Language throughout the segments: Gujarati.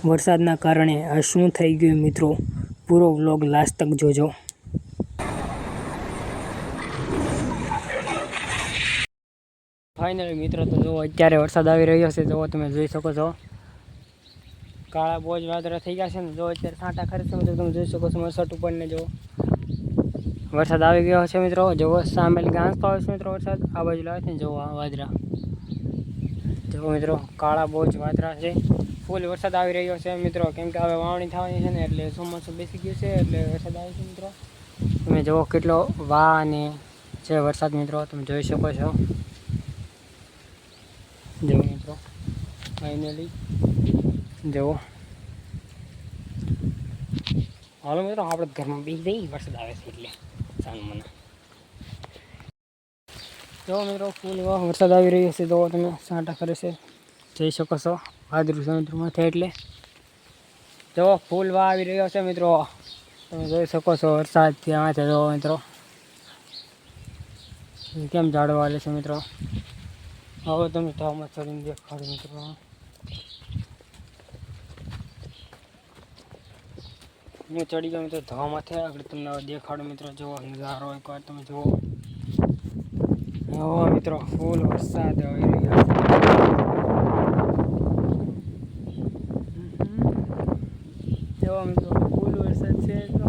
વરસાદના કારણે આ શું થઈ ગયું મિત્રો, પૂરો વ્લોગ લાસ્ટ તક જોજો. ફાઇનલી મિત્રો તો જો અત્યારે વરસાદ આવી રહ્યો છે. જો તમે જોઈ શકો છો કાળા બોજ વાદળા થઈ ગયા છે ને. જો અત્યારે છાંટા ખરે છે મિત્રો, તમે જોઈ શકો છો મારા શર્ટ ઉપર ને. જો વરસાદ આવી ગયો છે મિત્રો. જો સામે ગાંસતો આવે છે મિત્રો વરસાદ. આ બાજુ લાવે છે ને જો આ વાદળા. જો મિત્રો કાળા બોજ વાદળા છે. ફૂલ વરસાદ આવી રહ્યો છે મિત્રો, કેમ કે હવે વાવણી થવાની છે ને, એટલે ચોમાસું બેસી ગયું છે એટલે વરસાદ આવે છે મિત્રો. તમે જુઓ કેટલો વાહ અને છે વરસાદ મિત્રો, તમે જોઈ શકો છો. જો મિત્રો ફાઇનલી જુઓ. હાલો મિત્રો આપણે ઘરમાં બેસી જઈએ, વરસાદ આવે છે એટલે સાનું મને. જો મિત્રો ફૂલ વરસાદ આવી રહ્યો છે. જો તમે છાંટા કરે છે, જોઈ શકો છો. વાદળું સમુદ્રમાં થાય એટલે જો ફૂલ વાહ આવી રહ્યો છે મિત્રો, તમે જોઈ શકો છો. વરસાદ ત્યાં છે જો મિત્રો, કેમ ઝાડવા વાલે છે મિત્રો. હવે તમે ધાવમાં ચડીને દેખાડો મિત્રો. હું ચડી ગયો મિત્રો ધાવમાંથી. આગળ તમને દેખાડો મિત્રો. જુઓ નજારો એકવાર તમે જુઓ. હવે મિત્રો ફૂલ વરસાદ આવી રહ્યો છે. જો મિત્રો ફૂલ વરસાદ છે તો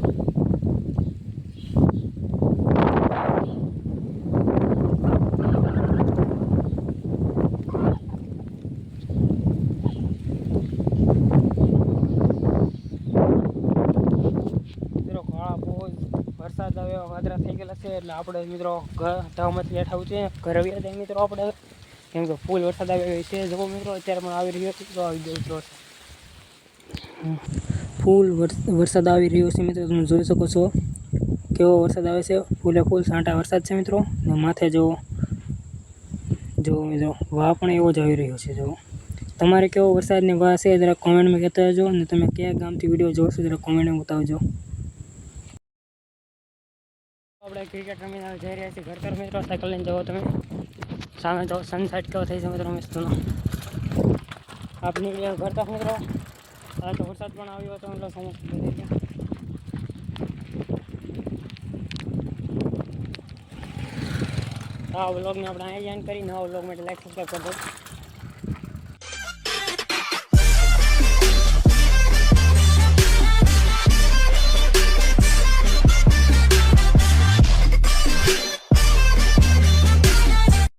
વરસાદ હવે વાદળા થઈ ગયેલા છે એટલે આપણે મિત્રો ધાવમાંથી બેઠા છે. ઘરે આવ્યા હતા મિત્રો આપણે, કેમ કે ફૂલ વરસાદ આવી રહ્યો છે. જો મિત્રો અત્યારે પણ આવી રહ્યો છે તો આવી ગયો મિત્રો. ફૂલ વરસાદ આવી રહ્યો છે મિત્રો, તમે જોઈ શકો છો કેવો વરસાદ આવે છે. ફૂલે ફૂલ છાંટા વરસાદ છે મિત્રો. ને માથે જો મિત્રો વાહ પણ એવો જ આવી રહ્યો છે. જો તમારે કેવો વરસાદની વાહ છે જરા કોમેન્ટમાં કહેતા જજો. અને તમે કયા ગામથી વિડીયો જોશો જરા કોમેન્ટમાં બતાવજો. આપણે ક્રિકેટ રમીને જઈ રહ્યા છીએ ઘર તરફ મિત્રો. સાયકલ લઈને જવો તમે. સામે જો સનસેટ કેવો થઈ છે મિત્રો મસ્તનો. આપણી ઘર તરફ મિત્રો. આ તો વરસાદ પણ આવ્યો હતો એટલે સમસ્યા થઈ ગયા. આ વ્લોગને આપણે અહીંયા એન્ડ કરી. નવા વ્લોગ માટે લાઈક સબસ્ક્રાઈબ કરજો.